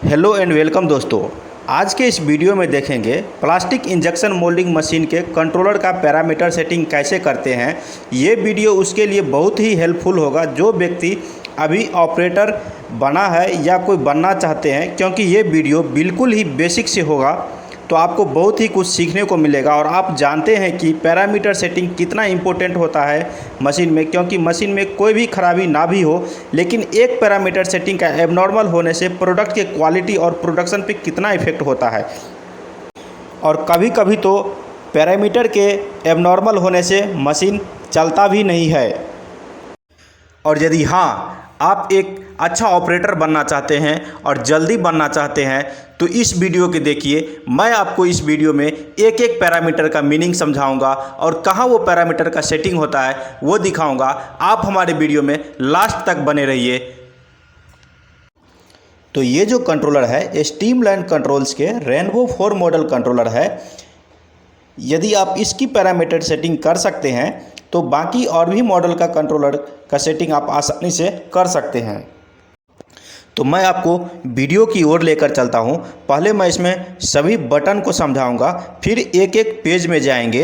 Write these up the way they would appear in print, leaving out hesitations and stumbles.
Hello and welcome दोस्तों। आज के इस वीडियो में देखेंगे प्लास्टिक इंजेक्शन मोल्डिंग मशीन के कंट्रोलर का पैरामीटर सेटिंग कैसे करते हैं। ये वीडियो उसके लिए बहुत ही हेल्पफुल होगा जो व्यक्ति अभी ऑपरेटर बना है या कोई बनना चाहते हैं, क्योंकि ये वीडियो बिल्कुल ही बेसिक से होगा तो आपको बहुत ही कुछ सीखने को मिलेगा। और आप जानते हैं कि पैरामीटर सेटिंग कितना इम्पोर्टेंट होता है मशीन में, क्योंकि मशीन में कोई भी खराबी ना भी हो, लेकिन एक पैरामीटर सेटिंग का एबनॉर्मल होने से प्रोडक्ट के क्वालिटी और प्रोडक्शन पे कितना इफेक्ट होता है। और कभी कभी तो पैरामीटर के एबनॉर्मल होने से मशीन चलता भी नहीं है। और यदि हाँ, आप एक अच्छा ऑपरेटर बनना चाहते हैं और जल्दी बनना चाहते हैं तो इस वीडियो के देखिए। मैं आपको इस वीडियो में एक एक पैरामीटर का मीनिंग समझाऊंगा और कहाँ वो पैरामीटर का सेटिंग होता है वो दिखाऊंगा। आप हमारे वीडियो में लास्ट तक बने रहिए। तो ये जो कंट्रोलर है स्ट्रीमलाइन कंट्रोल्स के रेनबो 4 मॉडल कंट्रोलर है। यदि आप इसकी पैरामीटर सेटिंग कर सकते हैं तो बाकी और भी मॉडल का कंट्रोलर का सेटिंग आप आसानी से कर सकते हैं। तो मैं आपको वीडियो की ओर लेकर चलता हूं। पहले मैं इसमें सभी बटन को समझाऊंगा, फिर एक एक पेज में जाएंगे।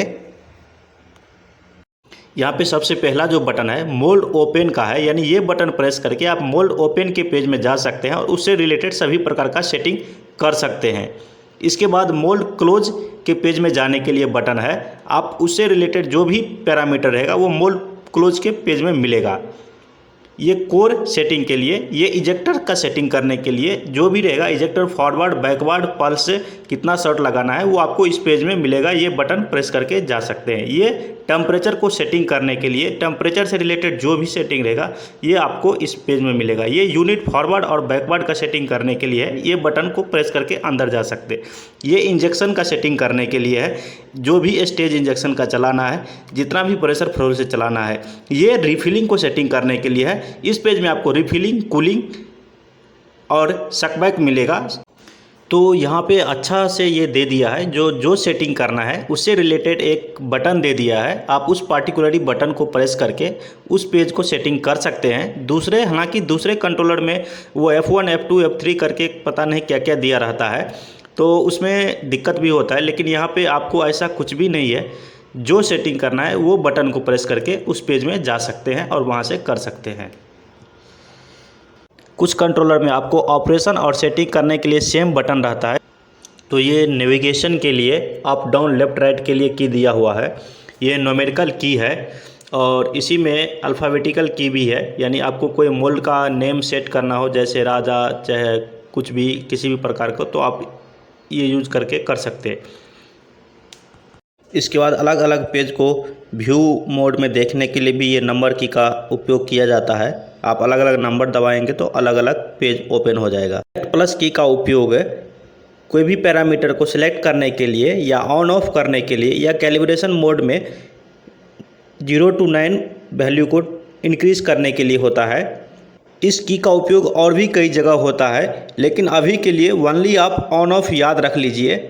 यहाँ पे सबसे पहला जो बटन है मोल्ड ओपन का है, यानी ये बटन प्रेस करके आप मोल्ड ओपन के पेज में जा सकते हैं और उससे रिलेटेड सभी प्रकार का सेटिंग कर सकते हैं। इसके बाद मोल्ड क्लोज के पेज में जाने के लिए बटन है, आप उससे रिलेटेड जो भी पैरामीटर रहेगा वो मोल्ड क्लोज के पेज में मिलेगा। ये कोर सेटिंग के लिए, ये इजेक्टर का सेटिंग करने के लिए जो भी रहेगा, इजेक्टर फॉरवर्ड बैकवर्ड पल्स से कितना शॉट लगाना है वो आपको इस पेज में मिलेगा। ये बटन प्रेस करके जा सकते हैं। ये टेम्परेचर को सेटिंग करने के लिए, टेम्परेचर से रिलेटेड जो भी सेटिंग रहेगा ये आपको इस पेज में मिलेगा। ये यूनिट फॉरवर्ड और बैकवर्ड का सेटिंग करने के लिए है, ये बटन को प्रेस करके अंदर जा सकते हैं। ये इंजेक्शन का सेटिंग करने के लिए है, जो भी स्टेज इंजेक्शन का चलाना है, जितना भी प्रेशर फ्लो से चलाना है। ये रिफिलिंग को सेटिंग करने के लिए है, इस पेज में आपको रिफिलिंग, कूलिंग और शकबैक मिलेगा। तो यहाँ पे अच्छा से ये दे दिया है, जो सेटिंग करना है उससे रिलेटेड एक बटन दे दिया है। आप उस पार्टिकुलरली बटन को प्रेस करके उस पेज को सेटिंग कर सकते हैं। हालांकि दूसरे कंट्रोलर में वो F1 F2 F3 करके पता नहीं क्या क्या दिया रहता है, तो उसमें दिक्कत भी होता है। लेकिन यहाँ पे आपको ऐसा कुछ भी नहीं है, जो सेटिंग करना है वो बटन को प्रेस करके उस पेज में जा सकते हैं और वहाँ से कर सकते हैं। कुछ कंट्रोलर में आपको ऑपरेशन और सेटिंग करने के लिए सेम बटन रहता है। तो ये नेविगेशन के लिए अप डाउन लेफ़्ट राइट के लिए की दिया हुआ है। ये न्यूमेरिकल की है और इसी में अल्फ़ाबेटिकल की भी है, यानी आपको कोई मोल्ड का नेम सेट करना हो, जैसे राजा चाहे कुछ भी किसी भी प्रकार को, तो आप ये यूज़ करके कर सकते हैं। इसके बाद अलग अलग पेज को व्यू मोड में देखने के लिए भी ये नंबर की का उपयोग किया जाता है। आप अलग अलग नंबर दबाएंगे तो अलग अलग पेज ओपन हो जाएगा। प्लस की का उपयोग है कोई भी पैरामीटर को सिलेक्ट करने के लिए या ऑन ऑफ करने के लिए, या कैलिब्रेशन मोड में 0 to 9 वैल्यू को इंक्रीज़ करने के लिए होता है। इस की का उपयोग और भी कई जगह होता है, लेकिन अभी के लिए ओनली आप ऑन ऑफ याद रख लीजिए।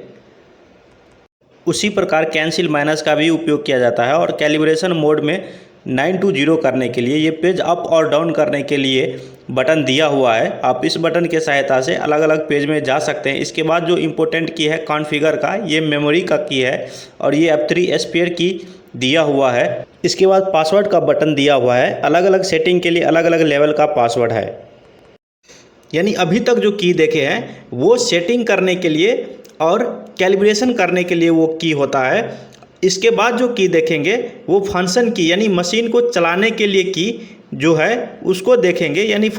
उसी प्रकार कैंसिल माइनस का भी उपयोग किया जाता है। और कैलिब्रेशन मोड में 9 to 0 करने के लिए, ये पेज अप और डाउन करने के लिए बटन दिया हुआ है। आप इस बटन के सहायता से अलग अलग पेज में जा सकते हैं। इसके बाद जो इम्पोर्टेंट की है कॉन्फ़िगर का, ये मेमोरी का की है और ये F3 स्पेयर की दिया हुआ है। इसके बाद पासवर्ड का बटन दिया हुआ है। अलग अलग सेटिंग के लिए अलग अलग लेवल का पासवर्ड है। यानी अभी तक जो की देखे हैं वो सेटिंग करने के लिए और कैलिब्रेशन करने के लिए वो की होता है। इसके बाद जो की देखेंगे वो फंक्शन की, यानी मशीन को चलाने के लिए की जो है उसको देखेंगे। यानी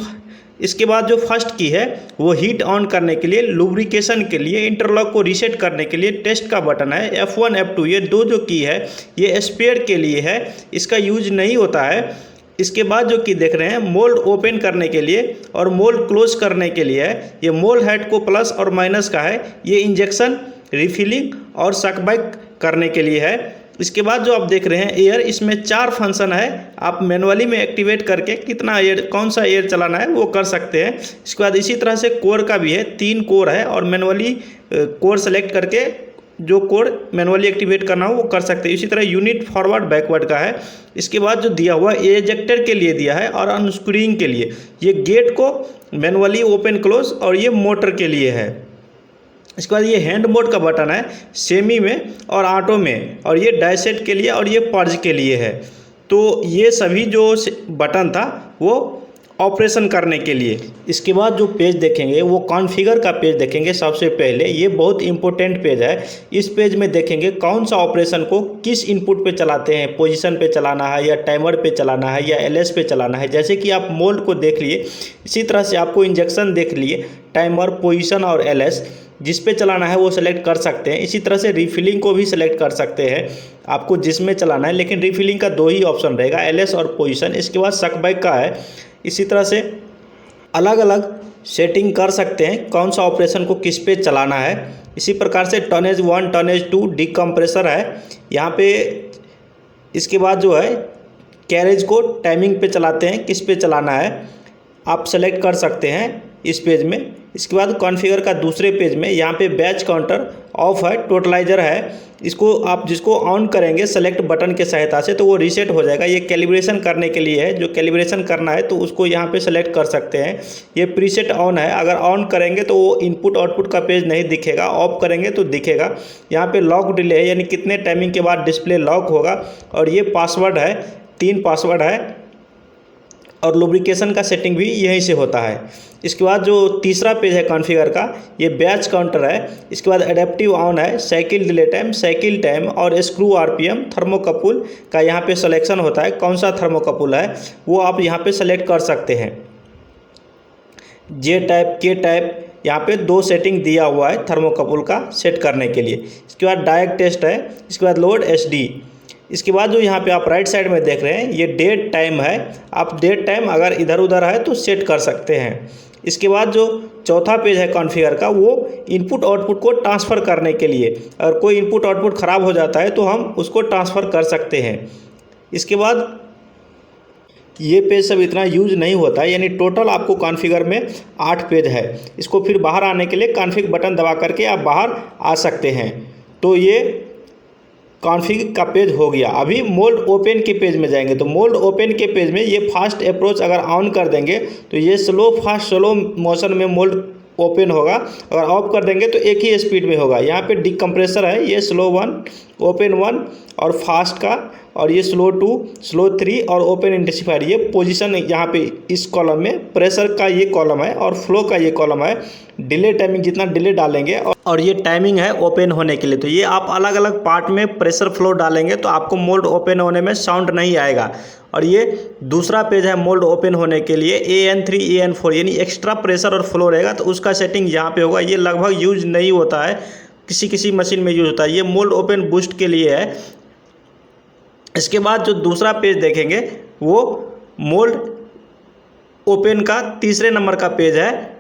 इसके बाद जो फर्स्ट की है वो हीट ऑन करने के लिए, लुब्रिकेशन के लिए, इंटरलॉक को रीसेट करने के लिए, टेस्ट का बटन है। F1 F2 ये दो जो की है ये स्पेयर के लिए है, इसका यूज नहीं होता है। इसके बाद जो की देख रहे हैं मोल्ड ओपन करने के लिए और मोल्ड क्लोज करने के लिए है। ये मोल्ड हेड को प्लस और माइनस का है। ये इंजेक्शन, रिफिलिंग और शकबैक करने के लिए है। इसके बाद जो आप देख रहे हैं एयर, इसमें 4 फंक्शन है। आप मैनुअली में एक्टिवेट करके कितना एयर, कौन सा एयर चलाना है वो कर सकते हैं। इसके बाद इसी तरह से कोर का भी है, 3 कोर है और मैनुअली कोर सेलेक्ट करके जो कोड मैनुअली एक्टिवेट करना हो वो कर सकते हैं। इसी तरह यूनिट फॉरवर्ड बैकवर्ड का है। इसके बाद जो दिया हुआ है एजेक्टर के लिए दिया है और अनस्क्रूइंग के लिए, ये गेट को मैनुअली ओपन क्लोज और ये मोटर के लिए है। इसके बाद ये हैंड मोड का बटन है सेमी में और ऑटो में, और ये डायसेट के लिए और ये पर्ज के लिए है। तो ये सभी जो बटन था वो ऑपरेशन करने के लिए। इसके बाद जो पेज देखेंगे वो कॉन्फ़िगर का पेज देखेंगे। सबसे पहले ये बहुत इंपॉर्टेंट पेज है। इस पेज में देखेंगे कौन सा ऑपरेशन को किस इनपुट पे चलाते हैं, पोजीशन पे चलाना है या टाइमर पे चलाना है या एलएस पे चलाना है। जैसे कि आप मोल्ड को देख लिए, इसी तरह से आपको इंजेक्शन देख लिए, टाइमर, पोजीशन और एलएस जिस पे चलाना है वो सेलेक्ट कर सकते हैं। इसी तरह से रिफिलिंग को भी सेलेक्ट कर सकते हैं आपको जिसमें चलाना है, लेकिन रिफिलिंग का 2 ही ऑप्शन रहेगा, एलएस और पोजीशन। इसके बाद सकबैक का है। इसी तरह से अलग अलग सेटिंग कर सकते हैं कौन सा ऑपरेशन को किस पे चलाना है। इसी प्रकार से टनेज 1 टनेज 2 डिकम्प्रेसर है यहाँ पे। इसके बाद जो है कैरेज को टाइमिंग पे चलाते हैं, किस पे चलाना है आप सेलेक्ट कर सकते हैं इस पेज में। इसके बाद कॉन्फ़िगर का दूसरे पेज में यहाँ पे बैच काउंटर ऑफ है, टोटलाइजर है। इसको आप जिसको ऑन करेंगे सेलेक्ट बटन के सहायता से तो वो रीसेट हो जाएगा। ये कैलिब्रेशन करने के लिए है, जो कैलिब्रेशन करना है तो उसको यहाँ पे सेलेक्ट कर सकते हैं। ये प्रीसेट ऑन है, अगर ऑन करेंगे तो वो इनपुट आउटपुट का पेज नहीं दिखेगा, ऑफ करेंगे तो दिखेगा। यहाँ पे लॉक डिले है, यानी कितने टाइमिंग के बाद डिस्प्ले लॉक होगा। और ये पासवर्ड है, 3 पासवर्ड है, और लुब्रिकेशन का सेटिंग भी यहीं से होता है। इसके बाद जो तीसरा पेज है कॉन्फ़िगर का, ये बैच काउंटर है। इसके बाद एडेप्टिव ऑन है, cycle delay time, cycle time और स्क्रू आरपीएम, थर्मोकपुल का यहाँ पे सिलेक्शन होता है। कौन सा थर्मोकपुल है वो आप यहाँ पे सेलेक्ट कर सकते हैं। जे टाइप, के टाइप, यहाँ पे 2 सेटिंग दिया हुआ है थर्मोकपुल का सेट करने के लिए। इसके बाद डायरेक्ट टेस्ट है। इसके बाद लोड एचडी। इसके बाद जो यहाँ पे आप राइट साइड में देख रहे हैं ये डेट टाइम है। आप डेट टाइम अगर इधर उधर है तो सेट कर सकते हैं। इसके बाद जो चौथा पेज है कॉन्फ़िगर का, वो इनपुट आउटपुट को ट्रांसफ़र करने के लिए, अगर कोई इनपुट आउटपुट ख़राब हो जाता है तो हम उसको ट्रांसफ़र कर सकते हैं। इसके बाद ये पेज सब इतना यूज नहीं होता है, यानी टोटल आपको कॉन्फ़िगर में 8 पेज है। इसको फिर बाहर आने के लिए कॉन्फ़िग बटन दबा करके आप बाहर आ सकते हैं। तो ये कॉन्फ़िग का पेज हो गया। अभी मोल्ड ओपन के पेज में जाएंगे तो मोल्ड ओपन के पेज में ये फास्ट अप्रोच अगर ऑन कर देंगे तो ये स्लो फास्ट स्लो मोशन में मोल्ड ओपन होगा। अगर ऑफ कर देंगे तो एक ही स्पीड में होगा। यहाँ पे डिकम्प्रेसर है, ये स्लो 1, ओपन 1 और फास्ट का, और ये स्लो 2, स्लो 3 और ओपन इंटेंसिफायर। ये पोजीशन यहाँ पे इस कॉलम में, प्रेशर का ये कॉलम है और फ्लो का ये कॉलम है। डिले टाइमिंग जितना डिले डालेंगे और ये टाइमिंग है ओपन होने के लिए। तो ये आप अलग अलग पार्ट में प्रेशर फ्लो डालेंगे तो आपको मोल्ड ओपन होने में साउंड नहीं आएगा। और ये दूसरा पेज है मोल्ड ओपन होने के लिए, AN3 AN4, यानी एक्स्ट्रा प्रेशर और फ्लो रहेगा तो उसका सेटिंग यहाँ पे होगा। ये लगभग यूज नहीं होता है, किसी किसी मशीन में यूज होता है। ये मोल्ड ओपन बूस्ट के लिए है। इसके बाद जो दूसरा पेज देखेंगे वो मोल्ड ओपन का तीसरे नंबर का पेज है।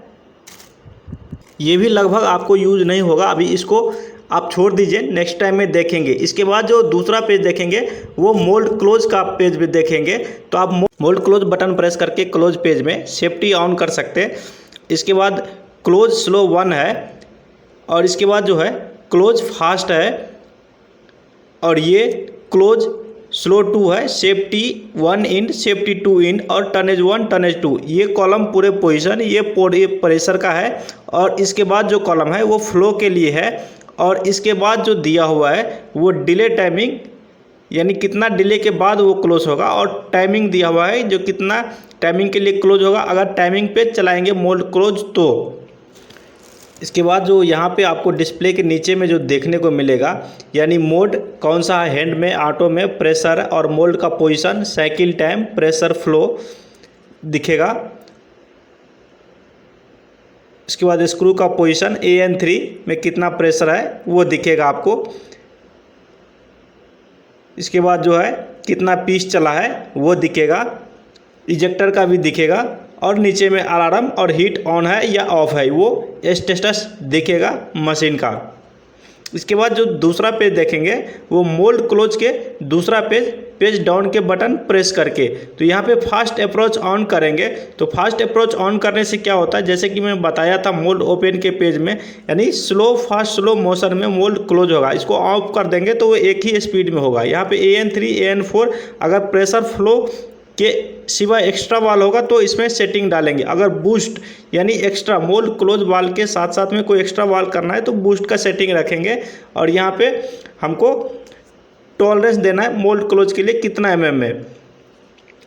ये भी लगभग आपको यूज नहीं होगा, अभी इसको आप छोड़ दीजिए, नेक्स्ट टाइम में देखेंगे। इसके बाद जो दूसरा पेज देखेंगे वो मोल्ड क्लोज का पेज भी देखेंगे। तो आप मोल्ड क्लोज बटन प्रेस करके क्लोज पेज में सेफ्टी ऑन कर सकते हैं। इसके बाद क्लोज स्लो 1 है, और इसके बाद जो है क्लोज फास्ट है, और ये क्लोज स्लो 2 है, सेफ्टी 1 इन, सेफ्टी 2 इन और टनेज 1 टनेज 2। ये कॉलम पूरे पोजीशन, ये प्रेशर का है। और इसके बाद जो कॉलम है वो फ्लो के लिए है। और इसके बाद जो दिया हुआ है वो डिले टाइमिंग, यानी कितना डिले के बाद वो क्लोज होगा, और टाइमिंग दिया हुआ है जो कितना टाइमिंग के लिए क्लोज होगा अगर टाइमिंग पे चलाएंगे मोल्ड क्लोज तो। इसके बाद जो यहाँ पे आपको डिस्प्ले के नीचे में जो देखने को मिलेगा, यानी मोड कौन सा है, हैंड में, ऑटो में, प्रेशर और मोल्ड का position, cycle time, pressure flow दिखेगा। इसके बाद स्क्रू का पोजीशन, AN3 में कितना प्रेशर है वो दिखेगा आपको। इसके बाद जो है कितना पीस चला है वो दिखेगा, इजेक्टर का भी दिखेगा, और नीचे में अलार्म और हीट ऑन है या ऑफ है वो स्टेटस दिखेगा मशीन का। इसके बाद जो दूसरा पेज देखेंगे वो मोल्ड क्लोज के दूसरा पेज पेज डाउन के बटन प्रेस करके। तो यहाँ पे फास्ट अप्रोच ऑन करेंगे। तो फास्ट अप्रोच ऑन करने से क्या होता है, जैसे कि मैं बताया था मोल्ड ओपन के पेज में, यानी स्लो फास्ट स्लो मोशन में मोल्ड क्लोज होगा। इसको ऑफ कर देंगे तो वो एक ही स्पीड में होगा। यहाँ पे AN3 AN4 अगर प्रेशर फ्लो के सिवा एक्स्ट्रा वाल होगा तो इसमें सेटिंग डालेंगे। अगर बूस्ट यानी एक्स्ट्रा मोल्ड क्लोज वाल के साथ साथ में कोई एक्स्ट्रा वाल करना है तो बूस्ट का सेटिंग रखेंगे। और यहाँ पे हमको टॉलरेंस देना है मोल्ड क्लोज के लिए कितना mm में।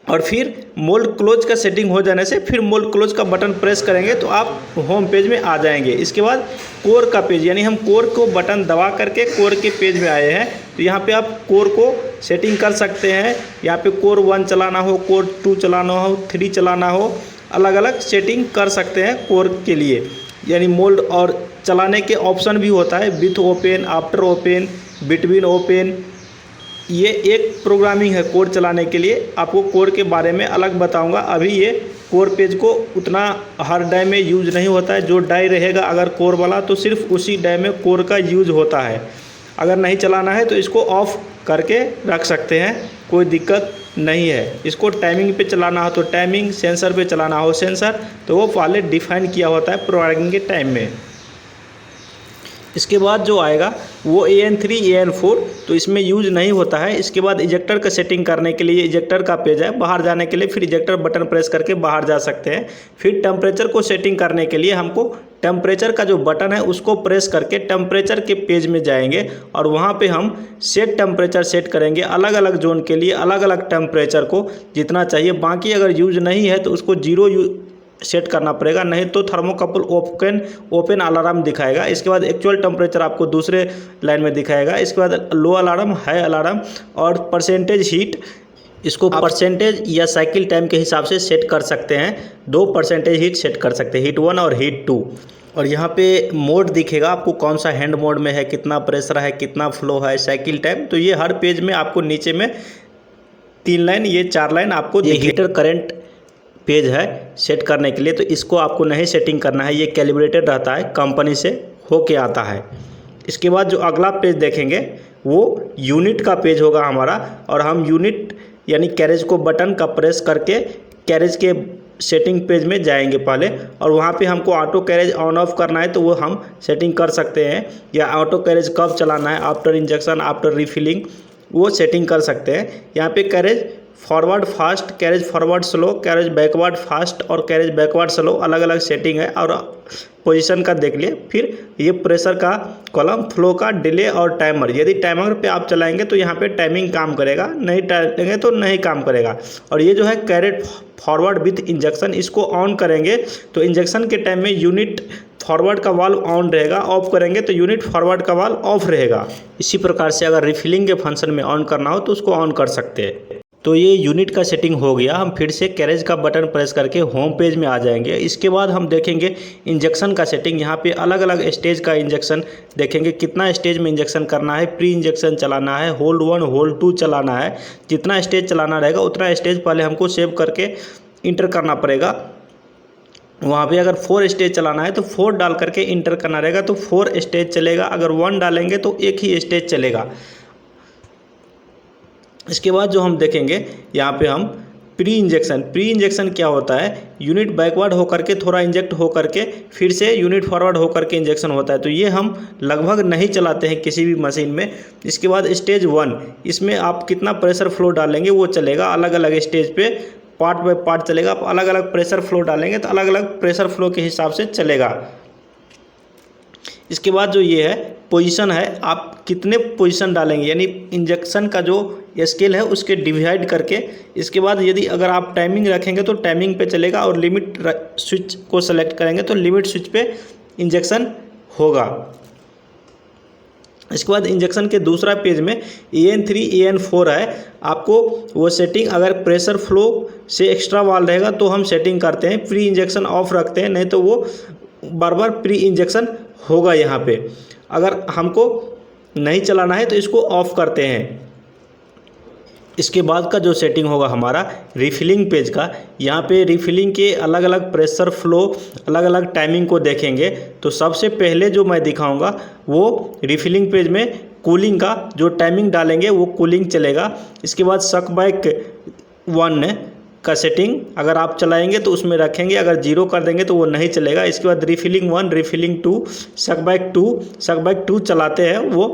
और फिर मोल्ड क्लोज का सेटिंग हो जाने से फिर मोल्ड क्लोज का बटन प्रेस करेंगे तो आप होम पेज में आ जाएंगे। इसके बाद कोर का पेज, यानी हम कोर को बटन दबा करके कोर के पेज में आए हैं। तो यहाँ पे आप कोर को सेटिंग कर सकते हैं। यहाँ पे कोर 1 चलाना हो, कोर 2 चलाना हो, 3 चलाना हो, अलग अलग सेटिंग कर सकते हैं कोर के लिए। यानी मोल्ड और चलाने के ऑप्शन भी होता है, with open, after open, between open. ये एक प्रोग्रामिंग है कोर चलाने के लिए। आपको कोर के बारे में अलग बताऊंगा। अभी ये कोर पेज को उतना हर डाई में यूज नहीं होता है। जो डाई रहेगा अगर कोर वाला तो सिर्फ उसी डाई में कोर का यूज होता है। अगर नहीं चलाना है तो इसको ऑफ करके रख सकते हैं, कोई दिक्कत नहीं है। इसको टाइमिंग पे चलाना हो तो टाइमिंग, सेंसर पे चलाना हो सेंसर, तो वो पहले डिफाइन किया होता है प्रोग्रामिंग के टाइम में। इसके बाद जो आएगा वो AN3 AN4 तो इसमें यूज नहीं होता है। इसके बाद इजेक्टर का सेटिंग करने के लिए इजेक्टर का पेज है। बाहर जाने के लिए फिर इजेक्टर बटन प्रेस करके बाहर जा सकते हैं। फिर टेम्परेचर को सेटिंग करने के लिए हमको टेम्परेचर का जो बटन है उसको प्रेस करके टेम्परेचर के पेज में जाएंगे और वहाँ पे हम सेट टेम्परेचर सेट करेंगे। अलग अलग जोन के लिए अलग अलग टेम्परेचर को जितना चाहिए। बाकी अगर यूज नहीं है तो उसको 0 सेट करना पड़ेगा, नहीं तो थर्मोकपल ओपन अलार्म दिखाएगा। इसके बाद एक्चुअल टेम्परेचर आपको दूसरे लाइन में दिखाएगा। इसके बाद लो अलार्म, हाई अलार्म और परसेंटेज हीट, इसको परसेंटेज या साइकिल टाइम के हिसाब से सेट कर सकते हैं। 2 परसेंटेज हीट सेट कर सकते हैं, हीट 1 और हीट 2। और यहाँ पे मोड दिखेगा आपको कौन सा हैंड मोड में है, कितना प्रेशर है, कितना फ्लो है, साइकिल टाइम। तो ये हर पेज में आपको नीचे में 3 लाइन, ये 4 लाइन आपको। ये हीटर करंट पेज है सेट करने के लिए, तो इसको आपको नहीं सेटिंग करना है। ये कैलिब्रेटेड रहता है, कंपनी से होके आता है। इसके बाद जो अगला पेज देखेंगे वो यूनिट का पेज होगा हमारा। और हम यूनिट यानी कैरेज को बटन का प्रेस करके कैरेज के सेटिंग पेज में जाएंगे पहले। और वहाँ पे हमको ऑटो कैरेज ऑन ऑफ करना है तो वो हम सेटिंग कर सकते हैं। या ऑटो कैरेज कब चलाना है, आफ्टर इंजेक्शन, आफ्टर रिफिलिंग, वो सेटिंग कर सकते हैं। यहाँ पे carriage forward fast, carriage forward slow, carriage backward fast और कैरेज बैकवर्ड स्लो, अलग अलग सेटिंग है। और पोजीशन का देख लिए। फिर ये प्रेशर का कॉलम, फ्लो का, डिले और टाइमर। यदि टाइमर पे आप चलाएंगे तो यहाँ पे टाइमिंग काम करेगा, नहीं टाइमेंगे तो नहीं काम करेगा। और ये जो है कैरेज फॉरवर्ड विथ इंजेक्शन, इसको ऑन करेंगे तो इंजेक्शन के टाइम में यूनिट फॉरवर्ड का वाल्व ऑन रहेगा, ऑफ करेंगे तो यूनिट फॉरवर्ड का वाल्व ऑफ रहेगा। इसी प्रकार से अगर रिफिलिंग के फंक्शन में ऑन करना हो तो उसको ऑन कर सकते हैं। तो ये यूनिट का सेटिंग हो गया। हम फिर से कैरेज का बटन प्रेस करके होम पेज में आ जाएंगे। इसके बाद हम देखेंगे इंजेक्शन का सेटिंग। यहाँ पे अलग अलग स्टेज का इंजेक्शन देखेंगे, कितना स्टेज में इंजेक्शन करना है, प्री इंजेक्शन चलाना है, होल्ड 1 होल्ड 2 चलाना है। जितना स्टेज चलाना रहेगा उतना स्टेज पहले हमको सेव करके इंटर करना पड़ेगा। वहाँ पे अगर 4 स्टेज चलाना है तो 4 डाल करके इंटर करना रहेगा तो 4 स्टेज चलेगा। अगर 1 डालेंगे तो एक ही स्टेज चलेगा। इसके बाद जो हम देखेंगे यहाँ पे हम प्री इंजेक्शन क्या होता है, यूनिट बैकवर्ड होकर के थोड़ा इंजेक्ट होकर के फिर से यूनिट फॉरवर्ड होकर के इंजेक्शन होता है। तो ये हम लगभग नहीं चलाते हैं किसी भी मशीन में। इसके बाद स्टेज 1, इसमें आप कितना प्रेशर फ्लो डालेंगे वो चलेगा। अलग अलग स्टेज पे पार्ट बाय पार्ट चलेगा। आप अलग अलग प्रेशर फ्लो डालेंगे तो अलग अलग प्रेशर फ्लो के हिसाब से चलेगा। इसके बाद जो ये है पोजीशन है, आप कितने पोजीशन डालेंगे, यानी इंजेक्शन का जो स्केल है उसके डिवाइड करके। इसके बाद यदि अगर आप टाइमिंग रखेंगे तो टाइमिंग पे चलेगा और लिमिट स्विच को सेलेक्ट करेंगे तो लिमिट स्विच पे इंजेक्शन होगा। इसके बाद इंजेक्शन के दूसरा पेज में AN3 AN4 है। आपको वो सेटिंग अगर प्रेशर फ्लो से एक्स्ट्रा वाल रहेगा तो हम सेटिंग करते हैं, प्री इंजेक्शन ऑफ रखते हैं, नहीं तो वो बार बार प्री इंजेक्शन होगा। यहाँ पे अगर हमको नहीं चलाना है तो इसको ऑफ करते हैं। इसके बाद का जो सेटिंग होगा हमारा रिफिलिंग पेज का, यहाँ पे रिफिलिंग के अलग अलग प्रेशर फ्लो, अलग अलग टाइमिंग को देखेंगे। तो सबसे पहले जो मैं दिखाऊंगा वो रिफिलिंग पेज में कूलिंग का जो टाइमिंग डालेंगे वो कूलिंग चलेगा। इसके बाद सकबैक 1 का सेटिंग अगर आप चलाएंगे तो उसमें रखेंगे, अगर 0 कर देंगे तो वो नहीं चलेगा। इसके बाद रिफिलिंग 1, रिफिलिंग 2, सकबैक 2 चलाते हैं वो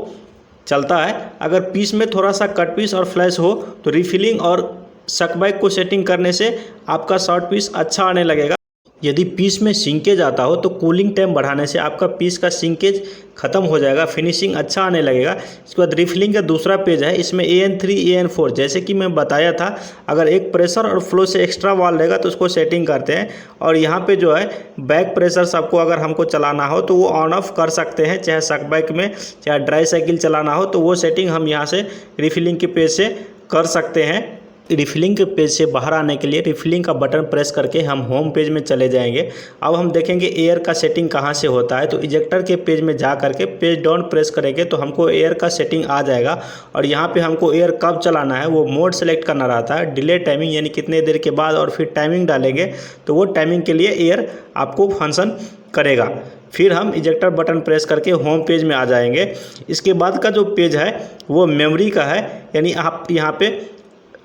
चलता है। अगर पीस में थोड़ा सा कट पीस और फ्लैश हो तो रिफिलिंग और सकबैक को सेटिंग करने से आपका शॉर्ट पीस अच्छा आने लगेगा। यदि पीस में सिंकेज आता हो तो कूलिंग टाइम बढ़ाने से आपका पीस का सिंकेज ख़त्म हो जाएगा, फिनिशिंग अच्छा आने लगेगा। इसके बाद रिफिलिंग का दूसरा पेज है, इसमें AN3 AN4 जैसे कि मैं बताया था, अगर एक प्रेशर और फ्लो से एक्स्ट्रा वाल रहेगा तो उसको सेटिंग करते हैं। और यहाँ पे जो है बैक प्रेशर सबको अगर हमको चलाना हो तो वो ऑन ऑफ कर सकते हैं, चाहे सकबैक में चाहे ड्राई साइकिल चलाना हो तो वो सेटिंग हम यहाँ से रिफिलिंग के पेज से कर सकते हैं। रिफिलिंग के पेज से बाहर आने के लिए रिफिलिंग का बटन प्रेस करके हम होम पेज में चले जाएंगे। अब हम देखेंगे एयर का सेटिंग कहाँ से होता है, तो इजेक्टर के पेज में जा करके पेज डाउन प्रेस करेंगे तो हमको एयर का सेटिंग आ जाएगा। और यहाँ पे हमको एयर कब चलाना है वो मोड सेलेक्ट करना रहता है, डिले टाइमिंग यानी कितने देर के बाद, और फिर टाइमिंग डालेंगे तो वो टाइमिंग के लिए एयर आपको फंक्शन करेगा। फिर हम इजेक्टर बटन प्रेस करके होम पेज में आ जाएंगे। इसके बाद का जो पेज है वो मेमोरी का है, यानी आप यहाँ पे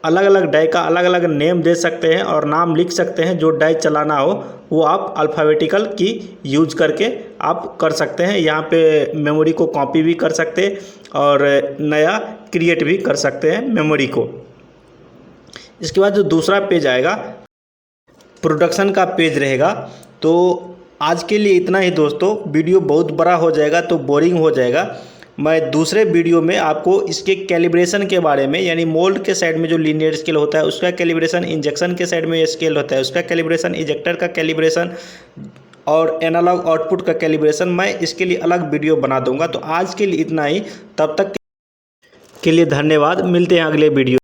अलग अलग डाई का अलग अलग नेम दे सकते हैं और नाम लिख सकते हैं। जो डाई चलाना हो वो आप अल्फ़ाबेटिकल की यूज करके आप कर सकते हैं। यहाँ पे मेमोरी को कॉपी भी कर सकते हैं और नया क्रिएट भी कर सकते हैं मेमोरी को। इसके बाद जो दूसरा पेज आएगा प्रोडक्शन का पेज रहेगा। तो आज के लिए इतना ही दोस्तों, वीडियो बहुत बड़ा हो जाएगा तो बोरिंग हो जाएगा। मैं दूसरे वीडियो में आपको इसके कैलिब्रेशन के बारे में, यानी मोल्ड के साइड में जो लीनियर स्केल होता है उसका कैलिब्रेशन, इंजेक्शन के साइड में ये स्केल होता है उसका कैलिब्रेशन, इजेक्टर का कैलिब्रेशन और एनालॉग आउटपुट का कैलिब्रेशन, मैं इसके लिए अलग वीडियो बना दूंगा। तो आज के लिए इतना ही, तब तक के लिए धन्यवाद। मिलते हैं अगले वीडियो।